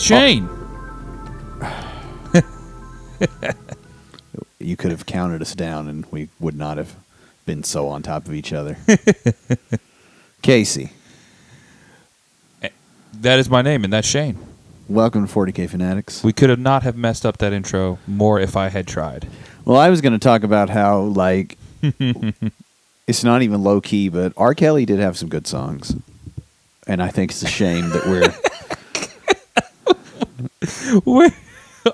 Shane. You could have counted us down, and we would not have been so on top of each other. Casey. That is my name, and that's Shane. Welcome to 40K Fanatics. We could have not have messed up that intro more if I had tried. Well, I was going to talk about how, like, it's not even low-key, but R. Kelly did have some good songs. And I think it's a shame that we're...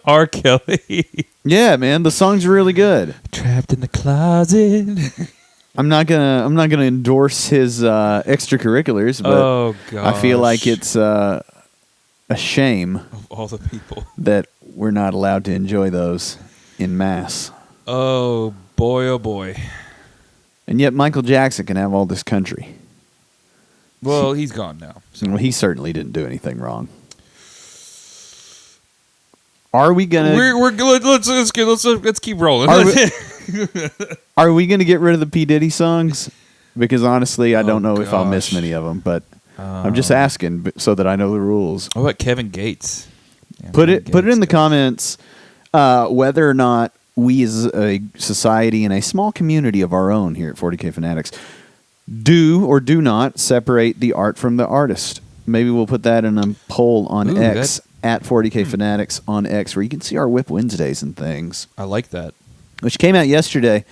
R. Kelly. Yeah, man, the song's really good. Trapped in the closet. I'm not gonna endorse his extracurriculars, but I feel like it's a shame of all the people that we're not allowed to enjoy those in mass. Oh boy. And yet Michael Jackson can have all this country. Well, he's gone now. So. Well, he certainly didn't do anything wrong. Are we gonna? Let's keep rolling. Are we gonna get rid of the P. Diddy songs? Because honestly, I don't know if I'll miss many of them. But I'm just asking so that I know the rules. What about Kevin Gates? Yeah, put it in the comments whether or not we, as a society and a small community of our own here at 40K Fanatics, do or do not separate the art from the artist. Maybe we'll put that in a poll on X. At 40K Fanatics on X, where you can see our Whip Wednesdays and things. I like that. Which came out yesterday.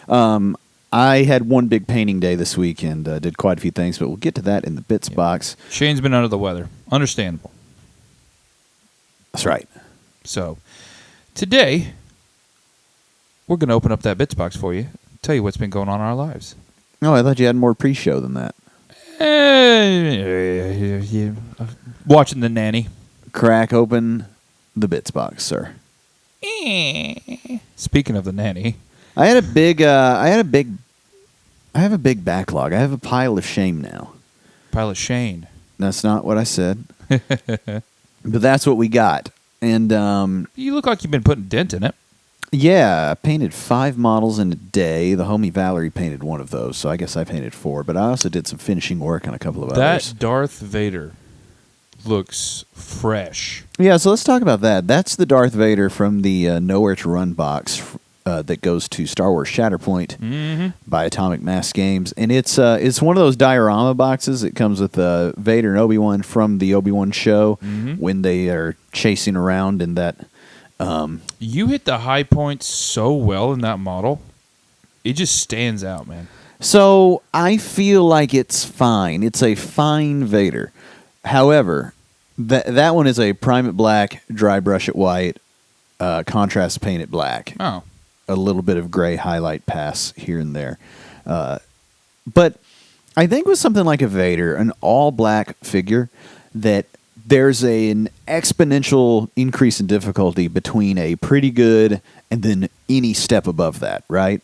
I had one big painting day this week and did quite a few things, but we'll get to that in the bits box. Shane's been under the weather. Understandable. That's right. So, today, we're going to open up that bits box for you, tell you what's been going on in our lives. Oh, I thought you had more pre-show than that. Watching The Nanny. Crack open the bits box, sir. Speaking of The Nanny, I have a big backlog. I have a pile of shame now. Pile of Shane. That's not what I said. But that's what we got. And you look like you've been putting dent in it. Yeah, I painted 5 models in a day. The homie Valerie painted one of those, so I guess I painted 4. But I also did some finishing work on a couple of others. That Darth Vader looks fresh. Yeah, so let's talk about that. That's the Darth Vader from the Nowhere to Run box that goes to Star Wars Shatterpoint by Atomic Mass Games, and it's one of those diorama boxes. It comes with Vader and Obi-Wan from the Obi-Wan show when they are chasing around in that. You hit the high points so well in that model. It just stands out, man. So I feel like it's fine. It's a fine Vader. However, that one is a prime at black, dry brush at white, contrast paint at black. Oh. A little bit of gray highlight pass here and there. But I think with something like a Vader, an all-black figure, that there's an exponential increase in difficulty between a pretty good and then any step above that, right?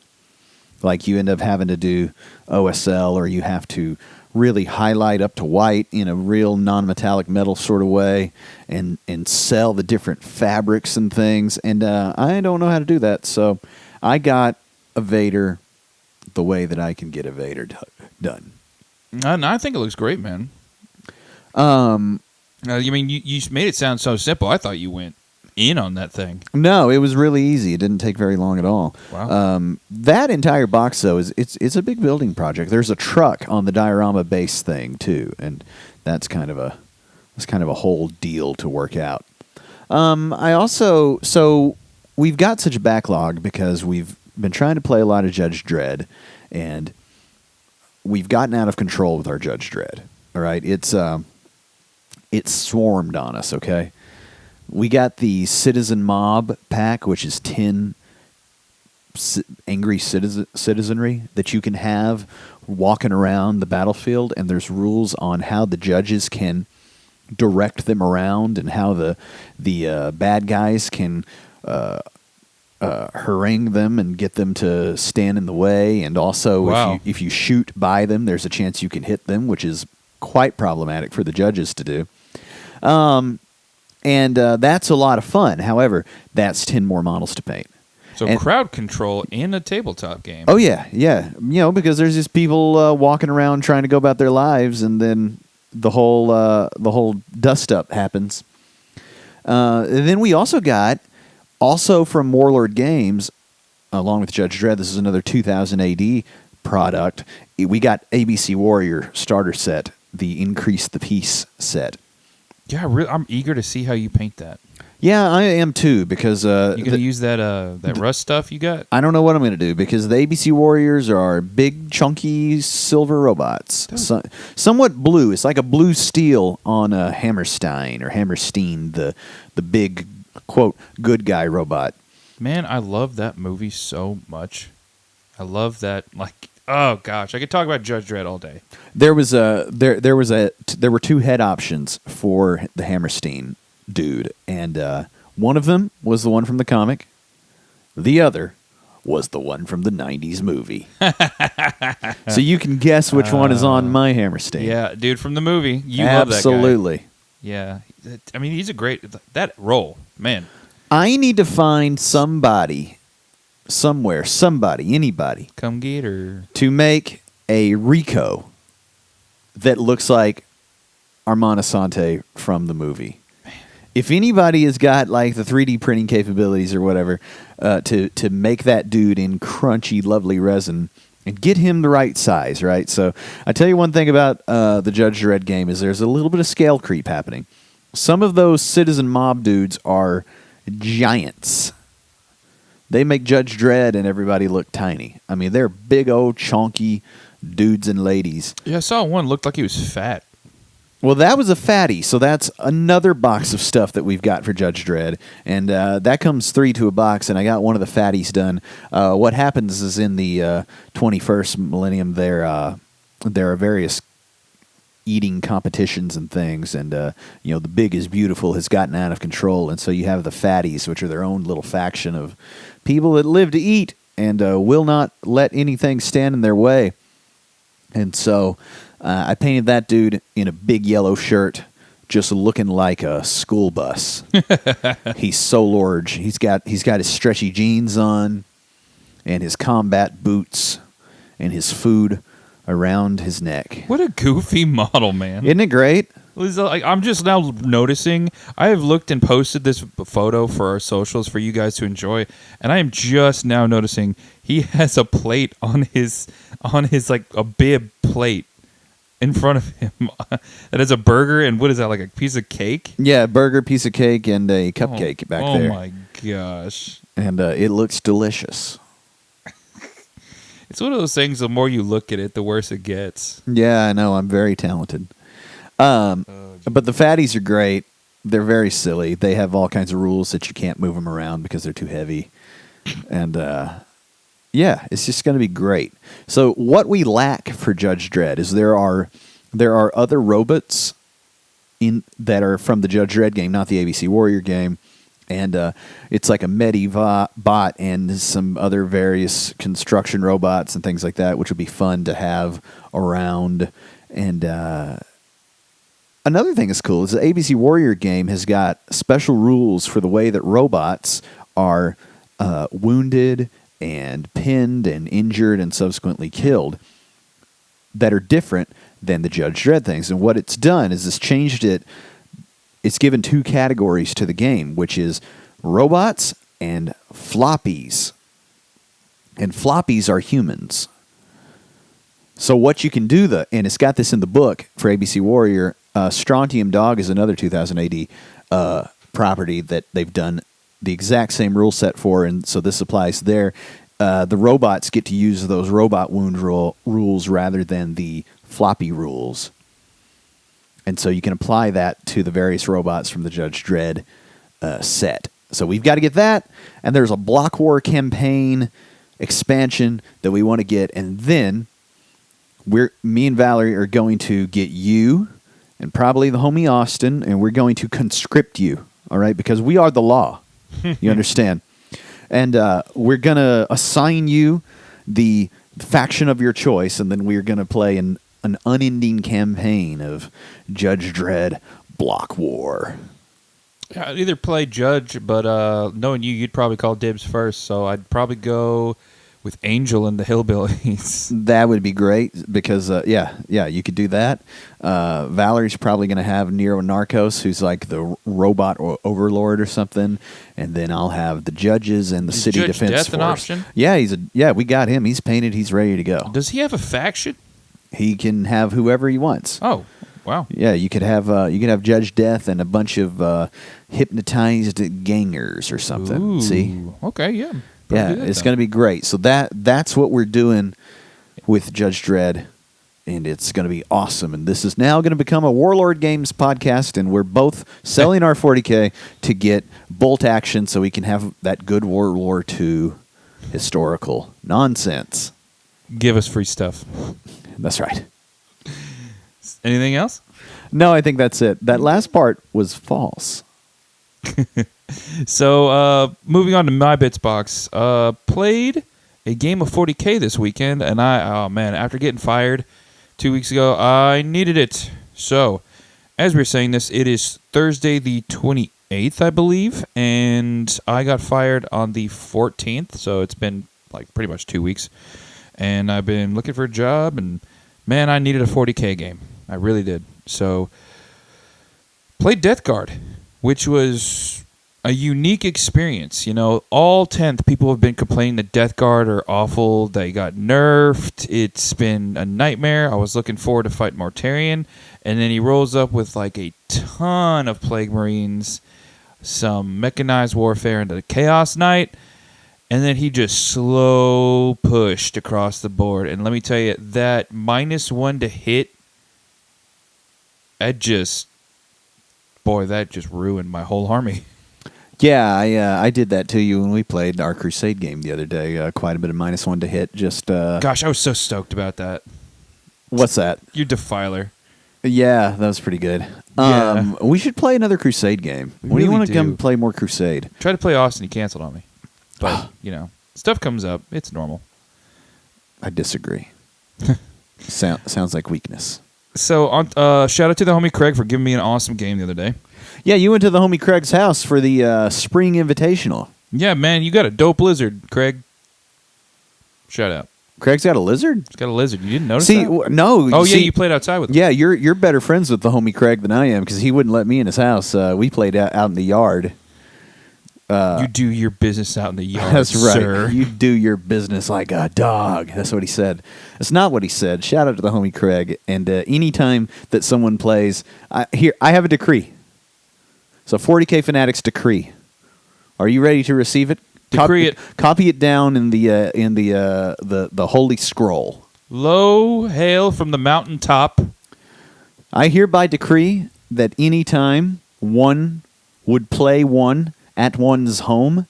Like you end up having to do OSL, or you have to really highlight up to white in a real non-metallic metal sort of way and sell the different fabrics and things. And I don't know how to do that. So I got a Vader the way that I can get a Vader done. I think it looks great, man. I mean, you made it sound so simple. I thought you went in on that thing. No, it was really easy. It didn't take very long at all. Wow. That entire box, though, it's a big building project. There's a truck on the diorama base thing too, and that's kind of a whole deal to work out. So we've got such a backlog because we've been trying to play a lot of Judge Dredd, and we've gotten out of control with our Judge Dredd. All right, it's swarmed on us. Okay. We got the Citizen Mob pack, which is 10 angry citizenry that you can have walking around the battlefield, and there's rules on how the judges can direct them around and how the bad guys can harangue them and get them to stand in the way. And also, if you shoot by them, there's a chance you can hit them, which is quite problematic for the judges to do. And that's a lot of fun. However, that's 10 more models to paint. So crowd control in a tabletop game. Oh, yeah. Because there's just people walking around trying to go about their lives, and then the whole dust-up happens. And then we also got, also from Warlord Games, along with Judge Dredd, this is another 2000 AD product. We got ABC Warrior starter set, the Increase the Peace set. Yeah, I'm eager to see how you paint that. Yeah, I am too, because you gonna use that rust stuff you got? I don't know what I'm gonna do, because the ABC Warriors are big, chunky silver robots, somewhat blue. It's like a blue steel on a Hammerstein or Hammerstein, the big quote good guy robot. Man, I love that movie so much. I love that. Like, oh gosh, I could talk about Judge Dredd all day. There were two head options for the Hammerstein dude, and one of them was the one from the comic. The other was the one from the 90s movie. So you can guess which one is on my Hammerstein. Yeah, dude, from the movie. You Absolutely. love that guy. Absolutely. Yeah. I mean, he's a great... That role, man. I need to find somebody, somewhere, anybody. Come get her. To make a Rico that looks like Armand Assante from the movie. If anybody has got like the 3D printing capabilities or whatever to make that dude in crunchy, lovely resin and get him the right size, right? So I tell you one thing about the Judge Dredd game is there's a little bit of scale creep happening. Some of those Citizen Mob dudes are giants. They make Judge Dredd and everybody look tiny. I mean, they're big old chonky dudes and ladies. Yeah, I saw one looked like he was fat. Well, that was a fatty, so that's another box of stuff that we've got for Judge Dredd, and that comes 3 to a box, and I got one of the fatties done. What happens is in the 21st millennium, there are various eating competitions and things, and the Big is Beautiful has gotten out of control, and so you have the fatties, which are their own little faction of people that live to eat and will not let anything stand in their way. And so I painted that dude in a big yellow shirt, just looking like a school bus. He's so large. He's got his stretchy jeans on, and his combat boots, and his food around his neck. What a goofy model, man! Isn't it great? I'm just now noticing. I have looked and posted this photo for our socials for you guys to enjoy, and I am just now noticing he has a plate on his like a bib plate in front of him that has a burger and what is that, like a piece of cake? Yeah, a burger, piece of cake, and a cupcake back there. Oh my gosh! And it looks delicious. It's one of those things. The more you look at it, the worse it gets. Yeah, I know. I'm very talented. But the fatties are great. They're very silly. They have all kinds of rules that you can't move them around because they're too heavy. And yeah, it's just going to be great. So what we lack for Judge Dredd is there are other robots that are from the Judge Dredd game, not the ABC Warrior game. And it's like a Medibot and some other various construction robots and things like that, which would be fun to have around. And another thing that's cool is the ABC Warrior game has got special rules for the way that robots are wounded and pinned and injured and subsequently killed that are different than the Judge Dredd things. And what it's done is it's changed it. It's given 2 categories to the game, which is robots and floppies. And floppies are humans. So what you can do, and it's got this in the book for ABC Warrior, Strontium Dog is another 2000 AD property that they've done the exact same rule set for, and so this applies there. The robots get to use those robot wound rules rather than the floppy rules. And so you can apply that to the various robots from the Judge Dredd set. So we've got to get that, and there's a Block War campaign expansion that we want to get, and then me and Valerie are going to get you and probably the homie Austin, and we're going to conscript you, all right? Because we are the law. You understand? And we're going to assign you the faction of your choice, and then we're going to play an unending campaign of Judge Dredd Block War. Yeah, I'd either play Judge, but knowing you'd probably call dibs first, so I'd probably go with Angel and the Hillbillies. That would be great because, you could do that. Valerie's probably going to have Nero Narcos, who's like the robot or overlord or something, and then I'll have the judges and the Is city Judge defense Death force. an option? Yeah, we got him. He's painted. He's ready to go. Does he have a faction? He can have whoever he wants. Oh, wow. Yeah, you could have Judge Death and a bunch of hypnotized gangers or something. Ooh, See? okay, yeah. Yeah, it's going to be great. So that's what we're doing with Judge Dredd, and it's going to be awesome. And this is now going to become a Warlord Games podcast, and we're both selling our 40K to get bolt action so we can have that good World War II historical nonsense. Give us free stuff. That's right. Anything else? No, I think that's it. That last part was false. So, moving on to my bits box. Played a game of 40K this weekend, and after getting fired 2 weeks ago, I needed it. So, as we were saying this, it is Thursday the 28th, I believe, and I got fired on the 14th, so it's been like pretty much 2 weeks. And I've been looking for a job, and man, I needed a 40K game. I really did. So, played Death Guard, which was a unique experience. You know, all 10th people have been complaining that Death Guard are awful. They got nerfed. It's been a nightmare. I was looking forward to fight Mortarion, and then he rolls up with like a ton of Plague Marines, some mechanized warfare, and the Chaos Knight, and then he just slow pushed across the board. And let me tell you, that -1 to hit, that just ruined my whole army. Yeah, I did that to you when we played our Crusade game the other day. Quite a bit of -1 to hit. Just Gosh, I was so stoked about that. What's that? You Defiler. Yeah, that was pretty good. Yeah. We should play another Crusade game. We When do you really want to do. come play more Crusade? Tried to play Austin, he canceled on me. But, stuff comes up. It's normal. I disagree. Sounds like weakness. So, shout out to the homie Craig for giving me an awesome game the other day. Yeah, you went to the homie Craig's house for the Spring Invitational. Yeah, man, you got a dope lizard, Craig. Shout out. Craig's got a lizard? He's got a lizard. You didn't notice See, that? no. Oh, yeah, see, you played outside with him. Yeah, you're better friends with the homie Craig than I am because he wouldn't let me in his house. We played out in the yard. You do your business out in the yard, That's right. sir. You do your business like a dog. That's what he said. That's not what he said. Shout out to the homie Craig. And anytime that someone plays, I have a decree. So 40K Fanatics decree. Are you ready to receive it? Decree it. Copy it down in the Holy Scroll. Lo, hail from the mountaintop. I hereby decree that any time one would play one at one's home,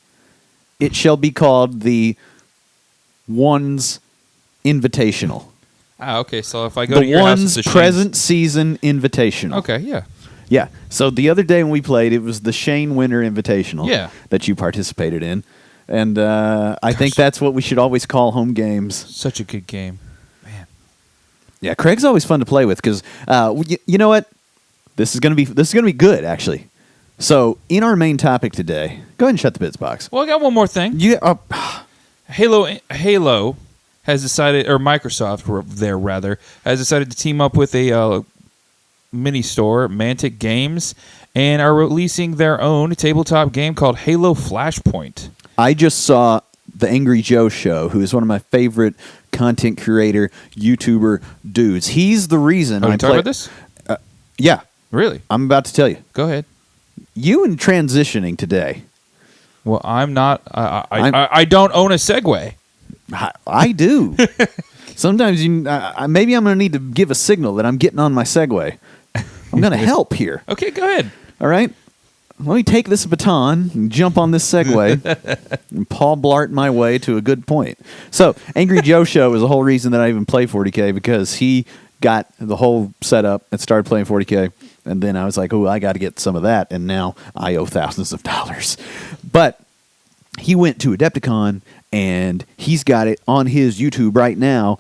it shall be called the One's Invitational. Ah, okay. So if I go to The your house, One's it's a Present Season Invitational. Okay, yeah. Yeah. So the other day when we played, it was the Shane Winter Invitational Yeah. that you participated in. And I think that's what we should always call home games. Such a good game. Man. Yeah, Craig's always fun to play with because you know what? This is gonna be good actually. So in our main topic today, go ahead and shut the bits box. Well, I got one more thing. Halo has decided, or Microsoft has decided to team up with a mini store, Mantic Games, and are releasing their own tabletop game called Halo Flashpoint. I just saw the Angry Joe show, who is one of my favorite content creator YouTuber dudes. He's the reason Oh, I you talking about this? Yeah, Really? I'm about to tell you. Go ahead. You in transitioning today. Well, I'm not. I don't own a Segway. I do. Sometimes maybe I'm going to need to give a signal that I'm getting on my Segway. I'm going to help here. Okay, go ahead. All right? Let me take this baton and jump on this Segway and Paul Blart my way to a good point. So, Angry Joe Show is the whole reason that I even play 40K because he got the whole setup and started playing 40K. And then I was like, oh, I got to get some of that. And now I owe thousands of dollars. But he went to Adepticon and he's got it on his YouTube right now.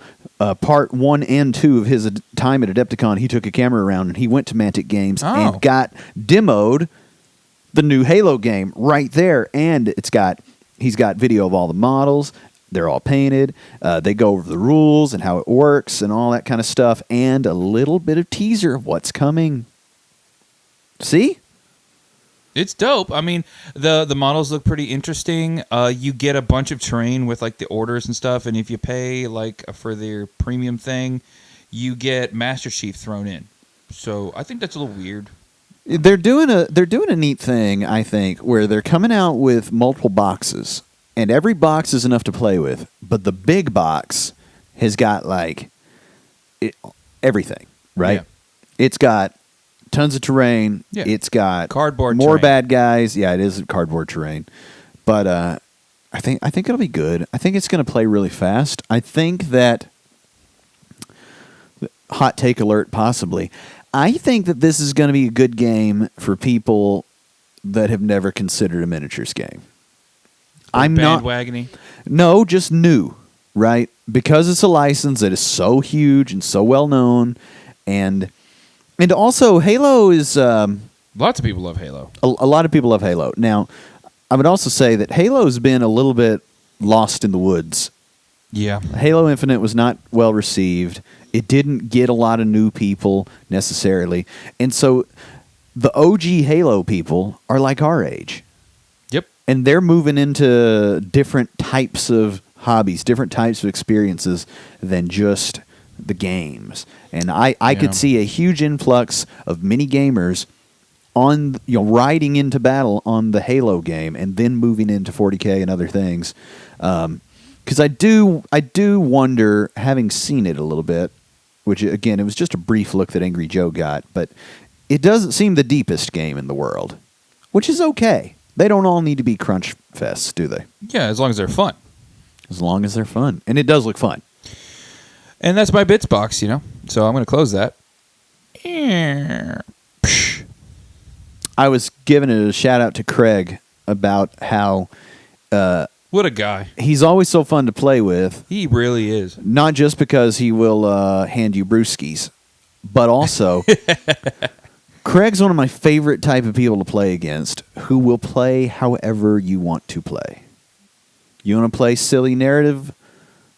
Part 1 and 2 of his time at Adepticon, he took a camera around and he went to Mantic Games and got demoed the new Halo game right there. And he's got video of all the models. They're all painted. They go over the rules and how it works and all that kind of stuff, and a little bit of teaser of what's coming. See? It's dope. I mean, the models look pretty interesting. You get a bunch of terrain with like the orders and stuff, and if you pay like for their premium thing, you get Master Chief thrown in. So I think that's a little weird. They're doing a neat thing, I think, where they're coming out with multiple boxes, and every box is enough to play with. But the big box has got like everything, right? Yeah. It's got tons of terrain. Yeah. It's got Cardboard more terrain. bad guys. Yeah, it is cardboard terrain. But I think it'll be good. I think it's going to play really fast. I think that hot take alert, possibly. I think that this is going to be a good game for people that have never considered a miniatures game. I'm not bandwagony. No, just new, right? Because it's a license that is so huge and so well known, and also Halo is Lots of people love Halo. a lot of people love Halo. Now, I would also say that Halo's been a little bit lost in the woods. Yeah. Halo Infinite was not well received. It didn't get a lot of new people necessarily. And so the OG Halo people are like our age. Yep. And they're moving into different types of hobbies, different types of experiences than just the games. And I could see a huge influx of mini gamers on riding into battle on the Halo game and then moving into 40K and other things. Because I do wonder, having seen it a little bit, which again it was just a brief look that Angry Joe got, but it doesn't seem the deepest game in the world, which is okay. They don't all need to be crunch fests, do they? Yeah, as long as they're fun. As long as they're fun, and it does look fun. And that's my bits box, So I'm going to close that. I was giving a shout out to Craig about how What a guy. he's always so fun to play with. He really is. Not just because he will hand you brewskis, but also Craig's one of my favorite type of people to play against, who will play however you want to play. You want to play silly narrative?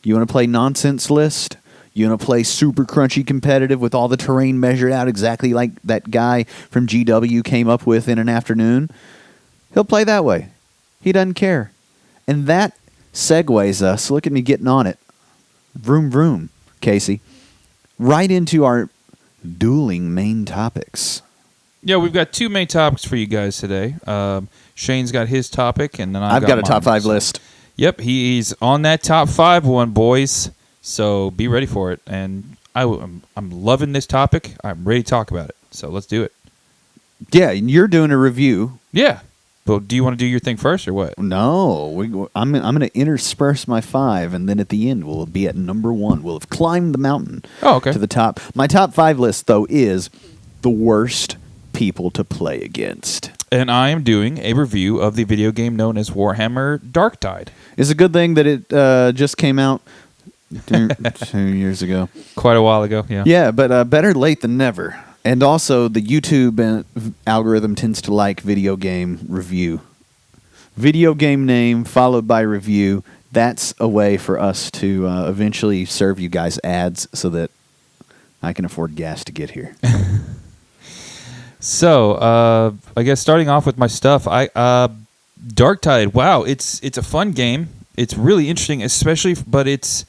You want to play nonsense list? You want to play super crunchy competitive with all the terrain measured out exactly like that guy from GW came up with in an afternoon? He'll play that way. He doesn't care. And that segues us, look at me getting on it, vroom vroom, Casey, right into our dueling main topics. Yeah, we've got two main topics for you guys today. Shane's got his topic, and then I've got a mine. top 5 list. Yep, he's on that top 5 one, boys. So be ready for it. And I'm loving this topic. I'm ready to talk about it. So let's do it. Yeah, and you're doing a review. Yeah. But do you want to do your thing first or what? No, I'm going to intersperse my 5, and then at the end we'll be at number 1. We'll have climbed the mountain to the top. My top 5 list, though, is the worst people to play against. And I am doing a review of the video game known as Warhammer Dark Tide. It's a good thing that it just came out 2 years ago. Quite a while ago, yeah. Yeah, but better late than never. And also, the YouTube algorithm tends to like video game review. Video game name followed by review. That's a way for us to eventually serve you guys ads so that I can afford gas to get here. So, I guess starting off with my stuff, Dark Tide. Wow, it's a fun game. It's really interesting, but it's.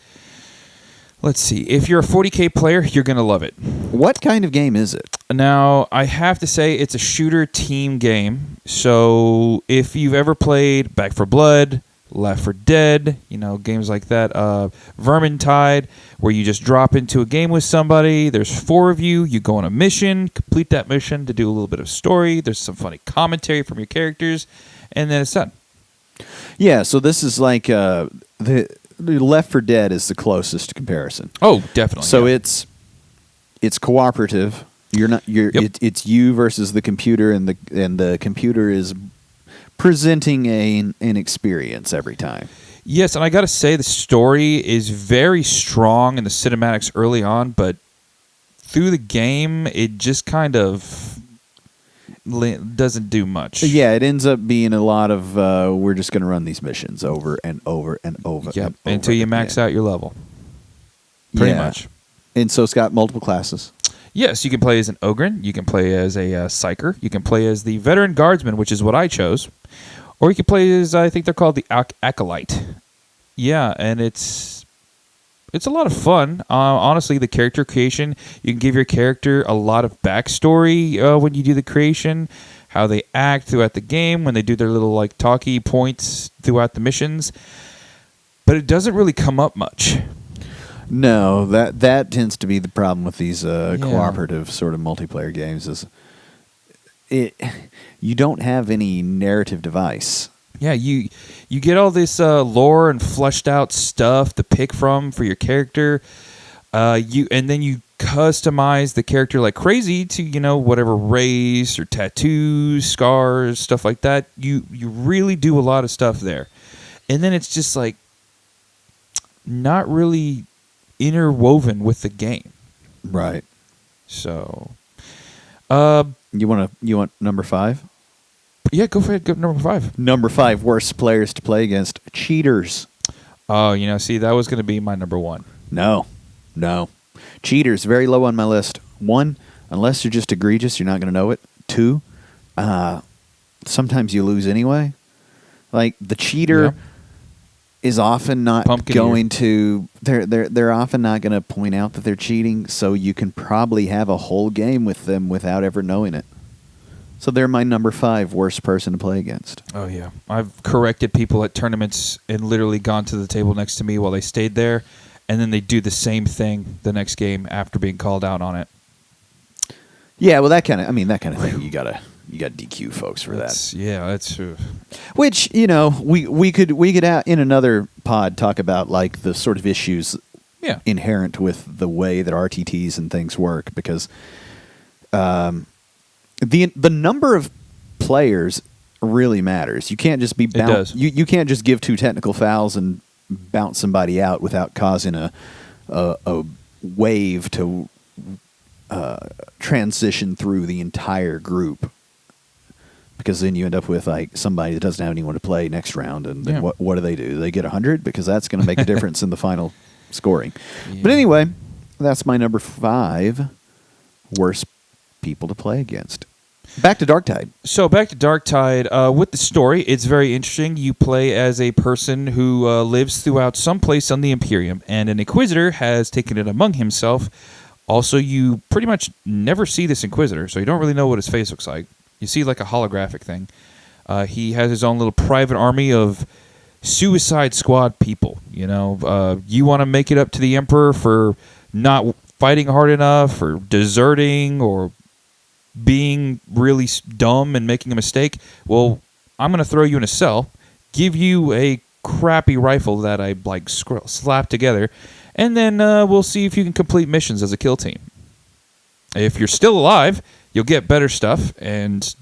Let's see. If you're a 40K player, you're going to love it. What kind of game is it? Now, I have to say it's a shooter team game. So if you've ever played Back 4 Blood, Left 4 Dead, games like that, Vermintide, where you just drop into a game with somebody, there's 4 of you, you go on a mission, complete that mission to do a little bit of story, there's some funny commentary from your characters, and then it's done. Yeah, so this is like the Left 4 Dead is the closest comparison. Oh, definitely. So it's cooperative. It's you versus the computer, and the computer is presenting an experience every time. Yes, and I got to say the story is very strong in the cinematics early on, but through the game it just kind of doesn't do much. Yeah, it ends up being a lot of we're just going to run these missions over and over and over. Yep, and over until you max again. out your level. Pretty Yeah. much. And so it's got multiple classes. Yes, you can play as an Ogren. You can play as a Psyker. You can play as the Veteran Guardsman, which is what I chose. Or you can play as, I think they're called the Acolyte. Yeah, and it's a lot of fun. Honestly, the character creation, you can give your character a lot of backstory when you do the creation, how they act throughout the game, when they do their little like talky points throughout the missions. But it doesn't really come up much. No, that tends to be the problem with these cooperative sort of multiplayer games is you don't have any narrative device. Yeah, you get all this lore and fleshed out stuff to pick from for your character. And then you customize the character like crazy to whatever race or tattoos, scars, stuff like that. You really do a lot of stuff there, and then it's just like not really interwoven with the game. Right. So, you want number 5? yeah, go for it. Go number 5. Number 5 worst players to play against: cheaters. Oh, see, that was going to be my number 1. No. Cheaters, very low on my list. 1, unless you're just egregious, you're not going to know it. 2, sometimes you lose anyway. Like the cheater is often not going to. They're often not going to point out that they're cheating, so you can probably have a whole game with them without ever knowing it. So they're my number 5 worst person to play against. Oh, yeah. I've corrected people at tournaments and literally gone to the table next to me while they stayed there, and then they do the same thing the next game after being called out on it. Yeah, well, that kind of thing, you got DQ folks for that. Yeah, that's Which, we could in another pod talk about like the sort of issues inherent with the way that RTTs and things work, because the number of players really matters. You can't just be you can't just give 2 technical fouls and bounce somebody out without causing a wave to transition through the entire group, because then you end up with like somebody that doesn't have anyone to play next round, and then what do? They get 100, because that's going to make a difference in the final scoring. Yeah. But anyway, that's my number 5 worst people to play against. Back to Darktide. So back to Darktide. With the story, it's very interesting. You play as a person who lives throughout some place on the Imperium, and an Inquisitor has taken it among himself. Also, you pretty much never see this Inquisitor, so you don't really know what his face looks like. You see like a holographic thing. He has his own little private army of Suicide Squad people. You want to make it up to the Emperor for not fighting hard enough, or deserting, or being really dumb and making a mistake. Well, I'm going to throw you in a cell, give you a crappy rifle that I like slap together, and then we'll see if you can complete missions as a kill team. If you're still alive, you'll get better stuff and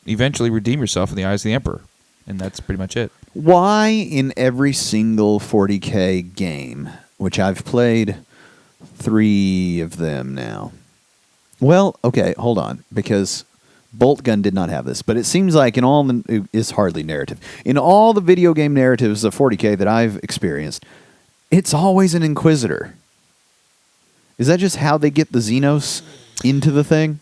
eventually redeem yourself in the eyes of the Emperor. And that's pretty much it. Why in every single 40K game, which I've played 3 of them now. Well, okay, hold on, because Bolt Gun did not have this, but it seems like it's hardly narrative. In all the video game narratives of 40K that I've experienced, it's always an Inquisitor. Is that just how they get the Xenos into the thing?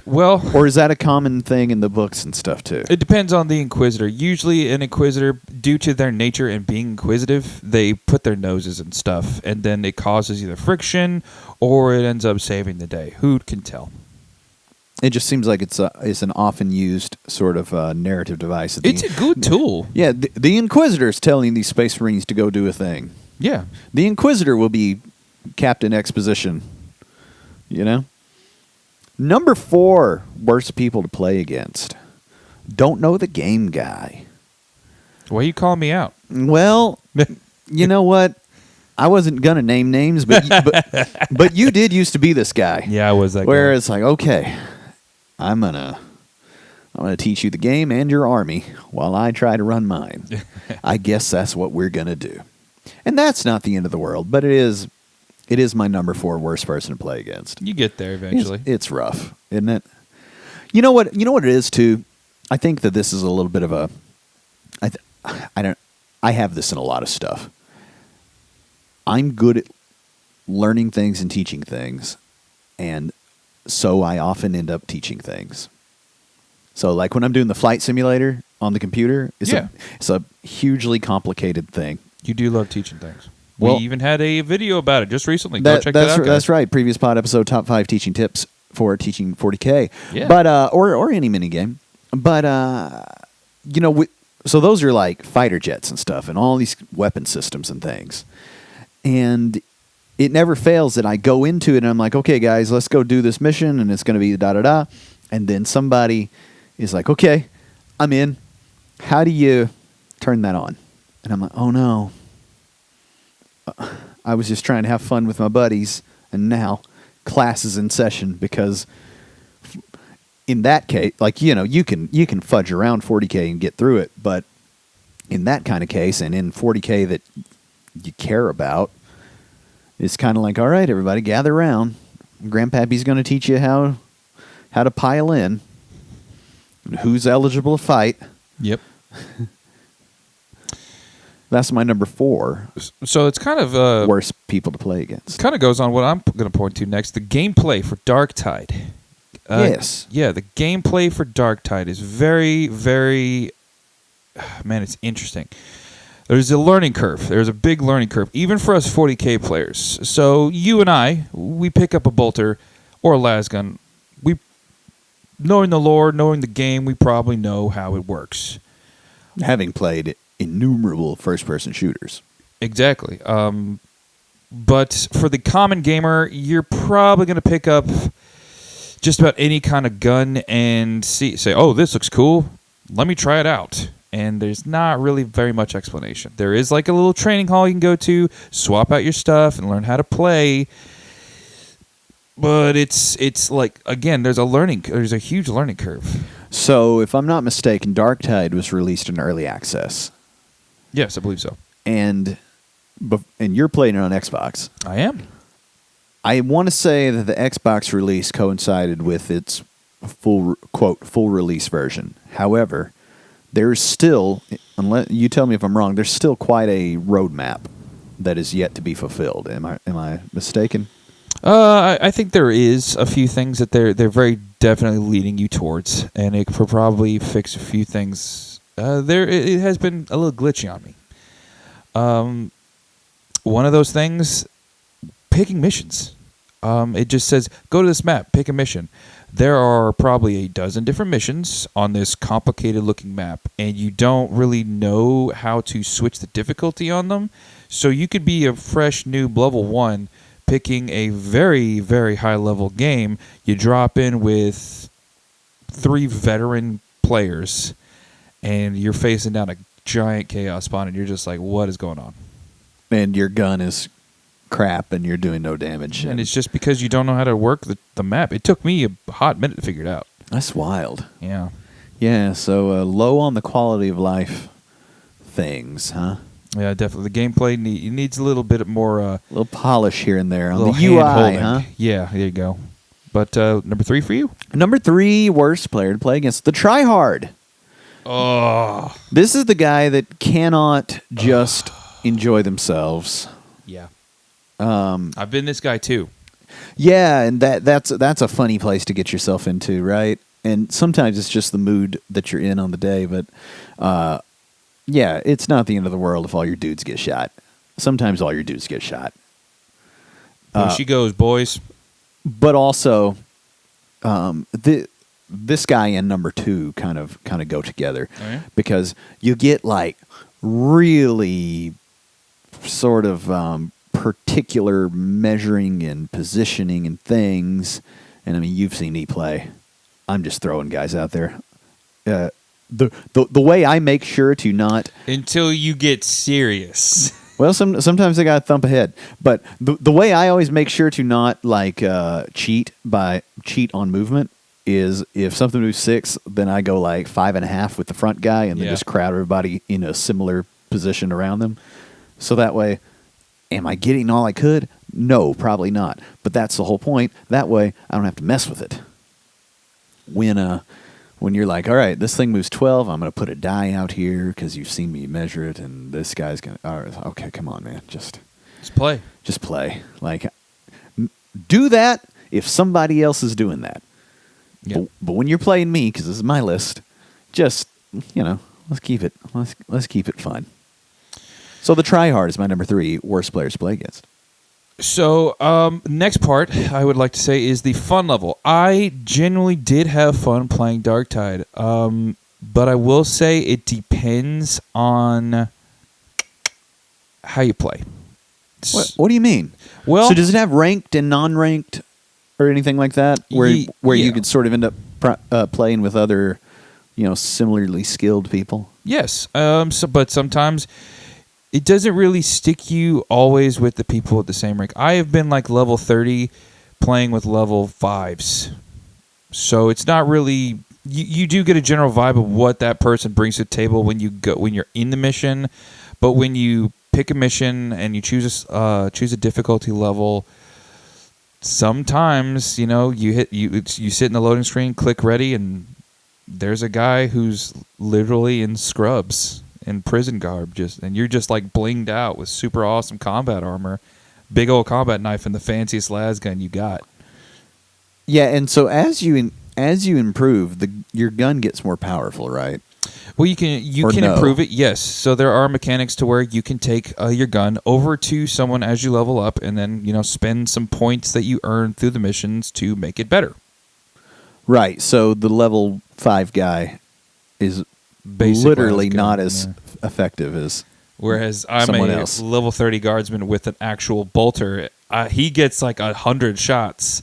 Well, or is that a common thing in the books and stuff too? It depends on the Inquisitor. Usually an Inquisitor, due to their nature and being inquisitive, they put their noses in stuff, and then it causes either friction or it ends up saving the day. Who can tell? It just seems like it's an often used sort of narrative device. It's a good tool. Yeah, the Inquisitor's telling these Space Marines to go do a thing. Yeah. The Inquisitor will be Captain Exposition, Number 4 worst people to play against. Don't know the game guy. Why are you calling me out? Well, you know what? I wasn't gonna name names, but you did used to be this guy. Yeah, I was that guy. Where it's like, okay, I'm gonna teach you the game and your army while I try to run mine. I guess that's what we're gonna do. And that's not the end of the world, but it is my number 4 worst person to play against. You get there eventually. It's rough, isn't it? You know what? You know what it is too. I think that this is a little bit of a. I don't. I have this in a lot of stuff. I'm good at learning things and teaching things, and so I often end up teaching things. So, like when I'm doing the flight simulator on the computer, it's a hugely complicated thing. You do love teaching things. Well, we even had a video about it just recently. Go check that out, guys. That's right. Previous pod episode, top 5 teaching tips for teaching 40K. Yeah. But or any mini game. But you know, so those are like fighter jets and stuff, and all these weapon systems and things. And it never fails that I go into it and I'm like, okay, guys, let's go do this mission, and it's going to be da da da. And then somebody is like, okay, I'm in. How do you turn that on? And I'm like, oh no. I was just trying to have fun with my buddies, and now class is in session, because in that case, like, you know, you can fudge around 40K and get through it, but in that kind of case, and in 40K that you care about, it's kind of like, all right, everybody, gather around. Grandpappy's going to teach you how to pile in, who's eligible to fight. Yep. That's my number 4. So it's kind of worst people to play against. Kind of goes on what I'm going to point to next. The gameplay for Darktide. Yes. Yeah, the gameplay for Darktide is very, very... Man, it's interesting. There's a learning curve. There's a big learning curve, even for us 40K players. So you and I, we pick up a bolter or a lasgun. Knowing the lore, knowing the game, we probably know how it works. Having played innumerable first-person shooters. Exactly. But for the common gamer, you're probably going to pick up just about any kind of gun and say, oh, this looks cool. Let me try it out. And there's not really very much explanation. There is like a little training hall you can go to, swap out your stuff, and learn how to play. But it's like, again, there's a huge learning curve. So, if I'm not mistaken, Darktide was released in early access. Yes, I believe so. And you're playing it on Xbox. I am. I want to say that the Xbox release coincided with its full release version. However, there's still, unless you tell me if I'm wrong, there's still quite a roadmap that is yet to be fulfilled. Am I mistaken? I think there is a few things that they're very definitely leading you towards, and it could probably fix a few things. It has been a little glitchy on me. One of those things, picking missions. It just says, go to this map, pick a mission. There are probably a dozen different missions on this complicated-looking map, and you don't really know how to switch the difficulty on them. So you could be a fresh new level 1 picking a very, very high-level game. You drop in with 3 veteran players, and you're facing down a giant chaos spawn, and you're just like, what is going on? And your gun is crap, and you're doing no damage. And it's just because you don't know how to work the map. It took me a hot minute to figure it out. That's wild. Yeah. Yeah, so low on the quality of life things, huh? Yeah, definitely. The gameplay needs a little bit more... a little polish here and there on the hand UI, holding. huh? Yeah, there you go. But number 3 for you? Number 3 worst player to play against, the tryhard. Oh. This is the guy that cannot just enjoy themselves. Yeah. I've been this guy too. Yeah, and that's a funny place to get yourself into, right? And sometimes it's just the mood that you're in on the day, but yeah, it's not the end of the world if all your dudes get shot. Sometimes all your dudes get shot. She goes, boys. But also, this guy and number 2 kind of go together, because you get like really sort of particular measuring and positioning and things. And I mean, you've seen me play. I'm just throwing guys out there. The way I make sure to not until you get serious. Well, sometimes I got to thump ahead, but the way I always make sure to not like cheat on movement is if something moves 6, then I go like 5.5 with the front guy, and then just crowd everybody in a similar position around them. So that way, am I getting all I could? No, probably not. But that's the whole point. That way, I don't have to mess with it. when you're like, all right, this thing moves 12, I'm going to put a die out here because you've seen me measure it, and this guy's going to, all right, okay, come on, man, just play. Just play. Like, do that if somebody else is doing that. Yep. But when you're playing me, because this is my list, just, let's keep it fun. So the tryhard is my number 3 worst players to play against. So, next part I would like to say is the fun level. I genuinely did have fun playing Darktide, but I will say it depends on how you play. What do you mean? Well, so does it have ranked and non-ranked or anything like that, where you could sort of end up playing with other, similarly skilled people? Yes. But sometimes it doesn't really stick you always with the people at the same rank. I have been like level 30 playing with level 5s. So it's not really you do get a general vibe of what that person brings to the table when you're in the mission, but when you pick a mission and you choose a difficulty level, sometimes you sit in the loading screen, click ready, and there's a guy who's literally in scrubs in prison garb, and you're just like blinged out with super awesome combat armor, big old combat knife, and the fanciest las gun you got. Yeah, and so as you improve, your gun gets more powerful, right? Well, you can improve it, yes. So there are mechanics to where you can take your gun over to someone as you level up, and then spend some points that you earn through the missions to make it better. Right. So the level 5 guy is literally not as effective as whereas I'm someone a else. level 30 guardsman with an actual bolter. He gets like 100 shots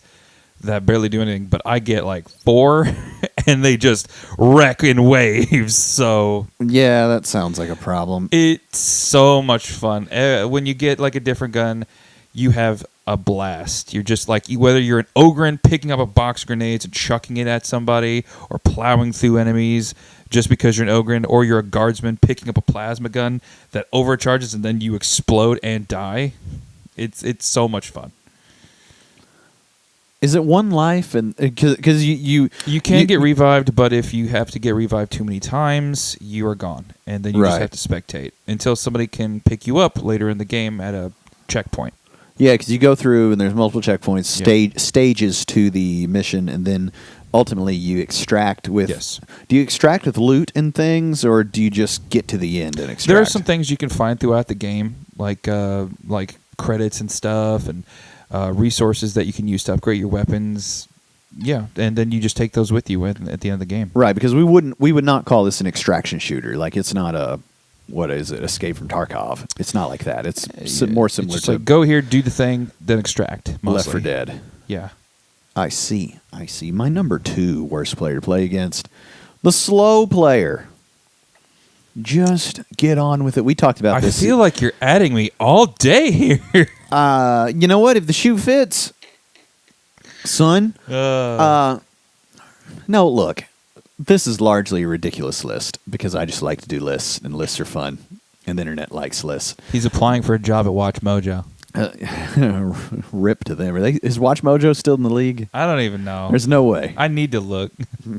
that barely do anything, but I get like 4 and they just wreck in waves. So yeah, that sounds like a problem. It's so much fun. When you get like a different gun, you have a blast. You're just like, whether you're an Ogren picking up a box of grenades and chucking it at somebody, or plowing through enemies just because you're an Ogren, or you're a guardsman picking up a plasma gun that overcharges and then you explode and die. It's so much fun. Is it one life? And because you can get revived, but if you have to get revived too many times, you are gone, and then you just have to spectate until somebody can pick you up later in the game at a checkpoint. Yeah, because you go through and there's multiple checkpoints, stages to the mission, and then ultimately you extract with. Yes. Do you extract with loot and things, or do you just get to the end and extract? There are some things you can find throughout the game, like credits and stuff, and resources that you can use to upgrade your weapons. Yeah, and then you just take those with you at the end of the game. Right, because we would not call this an extraction shooter. Like, it's not a, what is it, Escape from Tarkov. It's not like that. It's more similar it's to like, go here, do the thing, then extract. Mostly. Left 4 Dead. Yeah. I see. My number 2 worst player to play against, the slow player. Just get on with it. We talked about this. I feel like you're adding me all day here. You know what? If the shoe fits, son. No, look. This is largely a ridiculous list because I just like to do lists, and lists are fun, and the internet likes lists. He's applying for a job at Watch Mojo. Rip to them. Is Watch Mojo still in the league? I don't even know. There's no way. I need to look.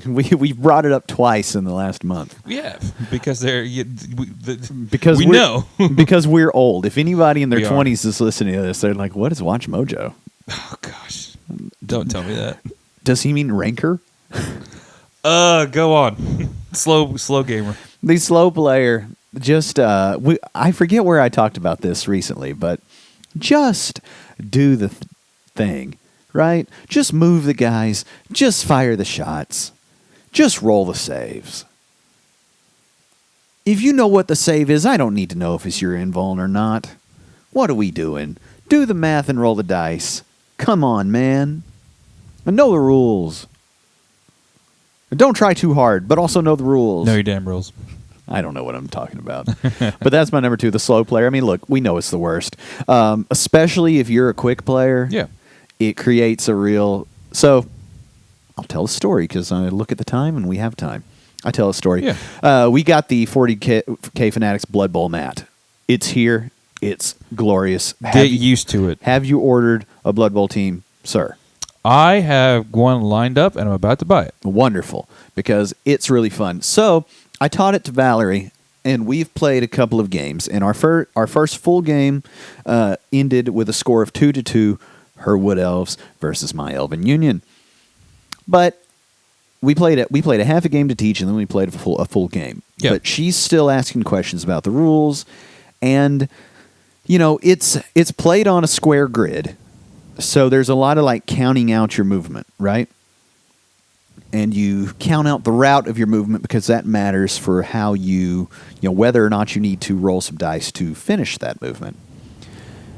We've brought it up twice in the last month. Yeah, because we know. Because we're old. If anybody in their We 20s is listening to this, they're like, what is Watch Mojo? Oh, gosh. Don't tell me that. Does he mean ranker? Go on. Slow gamer. The slow player. Just, I forget where I talked about this recently, but just do the thing, right? Just move the guys. Just fire the shots. Just roll the saves. If you know what the save is, I don't need to know if it's your invuln or not. What are we doing? Do the math and roll the dice. Come on, man. And know the rules. And don't try too hard, but also know the rules. Know your damn rules. I don't know what I'm talking about. But that's my number 2, the slow player. I mean, look, we know it's the worst. Especially if you're a quick player. Yeah. It creates a real... So, I'll tell a story because I look at the time and we have time. I tell a story. Yeah. We got the 40K Fanatics Blood Bowl mat. It's here. It's glorious. Get used to it. Have you ordered a Blood Bowl team, sir? I have one lined up, and I'm about to buy it. Wonderful, because it's really fun. So I taught it to Valerie, and we've played a couple of games. And our first full game ended with a score of 2-2, her Wood Elves versus my Elven Union. But we played a half a game to teach, and then we played a full game. Yeah. But she's still asking questions about the rules, and it's played on a square grid. So there's a lot of like counting out your movement, right? And you count out the route of your movement because that matters for how whether or not you need to roll some dice to finish that movement.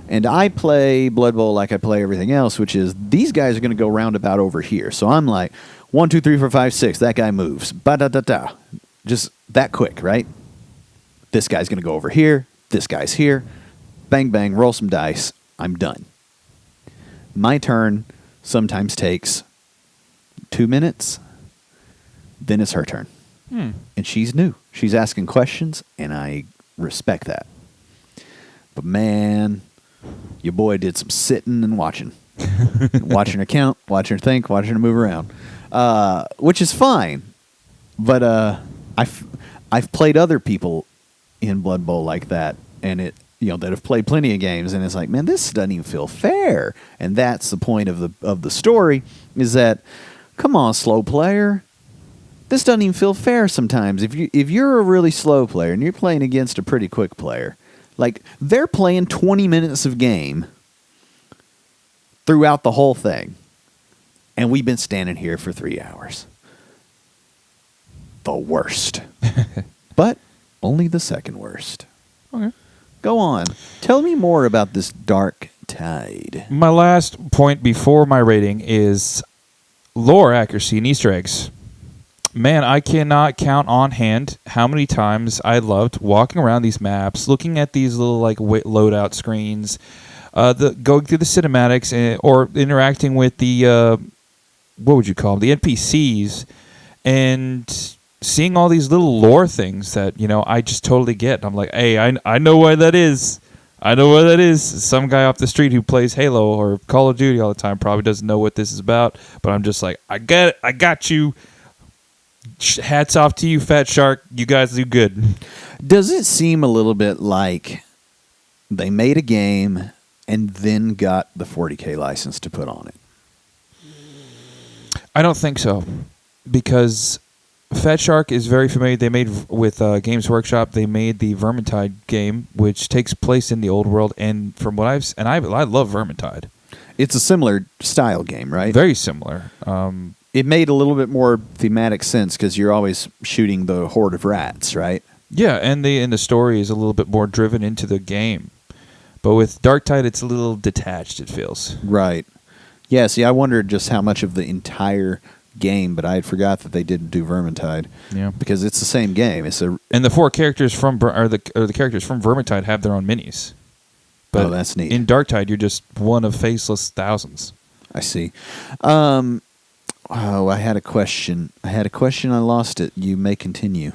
And I play Blood Bowl like I play everything else, which is these guys are going to go roundabout over here. So I'm like 1, 2, 3, 4, 5, 6. That guy moves. Ba-da-da-da. Just that quick, right? This guy's going to go over here. This guy's here. Bang, bang. Roll some dice. I'm done. My turn sometimes takes 2 minutes. Then it's her turn. And she's new. She's asking questions, and I respect that. But man, your boy did some sitting and watching. Watching her count, watching her think, watching her move around. Which is fine. But I've played other people in Blood Bowl like that, and that have played plenty of games, and it's like, man, this doesn't even feel fair. And that's the point of the story, is that, come on, slow player, this doesn't even feel fair sometimes. If you're a really slow player and you're playing against a pretty quick player, like they're playing 20 minutes of game throughout the whole thing, and we've been standing here for 3 hours. The worst. But only the second worst. Okay. Go on. Tell me more about this Dark Tide. My last point before my rating is lore accuracy and Easter eggs. Man, I cannot count on hand how many times I loved walking around these maps, looking at these little like loadout screens, going through the cinematics, or interacting with the what would you call them, the NPCs, and seeing all these little lore things that I just totally get. I'm like, hey, I know why that is. I know what that is. Some guy off the street who plays Halo or Call of Duty all the time probably doesn't know what this is about, but I'm just like, I get it. I got you. Hats off to you, Fat Shark. You guys do good. Does it seem a little bit like they made a game and then got the 40K license to put on it? I don't think so, because Fat Shark is very familiar. They made with Games Workshop. They made the Vermintide game, which takes place in the old world. And from what I love Vermintide. It's a similar style game, right? Very similar. It made a little bit more thematic sense because you're always shooting the horde of rats, right? Yeah, and the story is a little bit more driven into the game. But with Darktide, it's a little detached, it feels. Right. Yeah, see, I wondered just how much of the entire game, but I had forgot that they didn't do Vermintide. Yeah, because it's the same game. And the four characters from the characters from Vermintide have their own minis. But that's neat. In Darktide, you're just one of faceless thousands. I see. I had a question. I lost it. You may continue.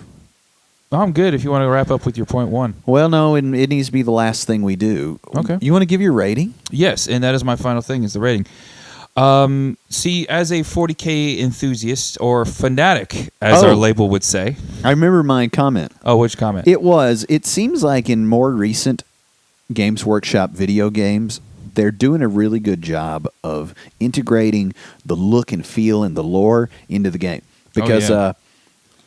I'm good if you want to wrap up with your point one. Well, no, it needs to be the last thing we do. Okay. You want to give your rating? Yes, and that is my final thing, is the rating. See, as a 40K enthusiast, or fanatic, as our label would say. I remember my comment. Oh, which comment? It seems like in more recent Games Workshop video games, they're doing a really good job of integrating the look and feel and the lore into the game. Because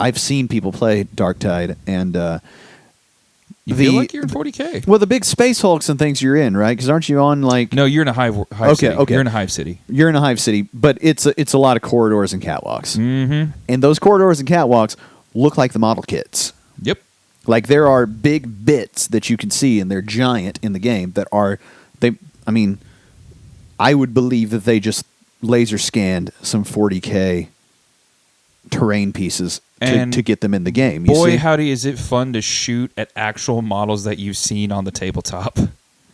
I've seen people play Darktide, and you feel like you're in 40K. Well, the big space hulks and things you're in, right? Because aren't you on like? No, you're in a hive city. Okay. You're in a hive city. You're in a hive city, but it's a lot of corridors and catwalks. Mm-hmm. And those corridors and catwalks look like the model kits. Yep. Like there are big bits that you can see, and they're giant in the game. I would believe that they just laser scanned some 40K terrain pieces to get them in the game. Boy, howdy, is it fun to shoot at actual models that you've seen on the tabletop.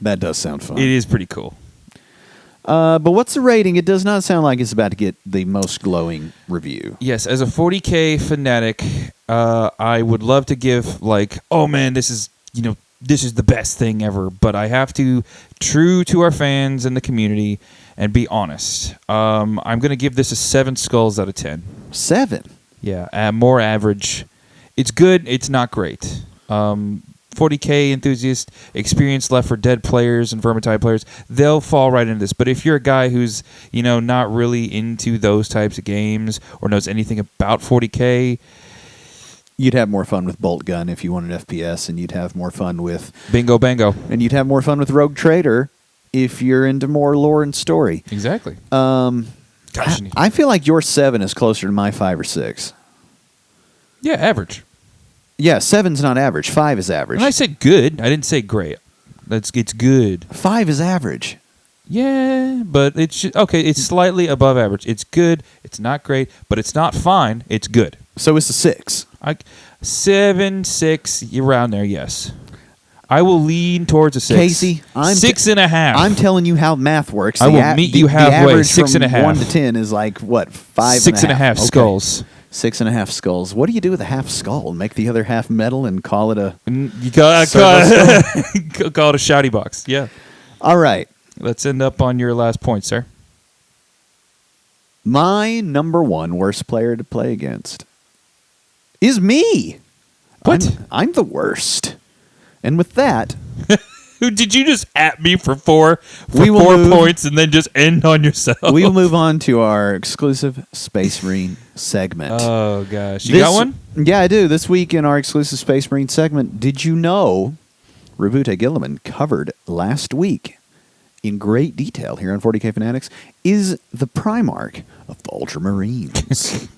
That does sound fun. It is pretty cool. But what's the rating? It does not sound like it's about to get the most glowing review. Yes, as a 40K fanatic, I would love to give oh man, this is the best thing ever. But I have to, true to our fans and the community, and be honest. I'm going to give this a 7 skulls out of 10. 7. Yeah, more average. It's good. It's not great. 40K enthusiast, experienced Left 4 Dead players and Vermintide players, they'll fall right into this. But if you're a guy who's, not really into those types of games or knows anything about 40K, you'd have more fun with Bolt Gun if you wanted FPS, and you'd have more fun with Bingo Bango. And you'd have more fun with Rogue Trader if you're into more lore and story. Exactly. Gosh, I feel like your 7 is closer to my 5 or 6. Yeah, average. Yeah, 7's not average. 5 is average. And I said good. I didn't say great. It's good. 5 is average. Yeah, but it's slightly above average. It's good. It's not great, but it's not fine. It's good. So it's a 6. 7, 6, you're around there, yes. I will lean towards a 6. Casey, I'm 6.5. I'm telling you how math works. I will meet you halfway. The average 6.5. from 1 to 10 is like, what, 5 6.5 skulls. 6.5 skulls. What do you do with a half skull? Make the other half metal and call it a... You call it a shouty box. Yeah. All right. Let's end up on your last point, sir. My number 1 worst player to play against is me. What? I'm the worst. And with that... Did you just at me for 4 points and then just end on yourself? We will move on to our exclusive Space Marine segment. Oh, gosh. You got one? Yeah, I do. This week in our exclusive Space Marine segment, did you know Rabute Gilliman covered last week in great detail here on 40K Fanatics is the Primarch of the Ultramarines.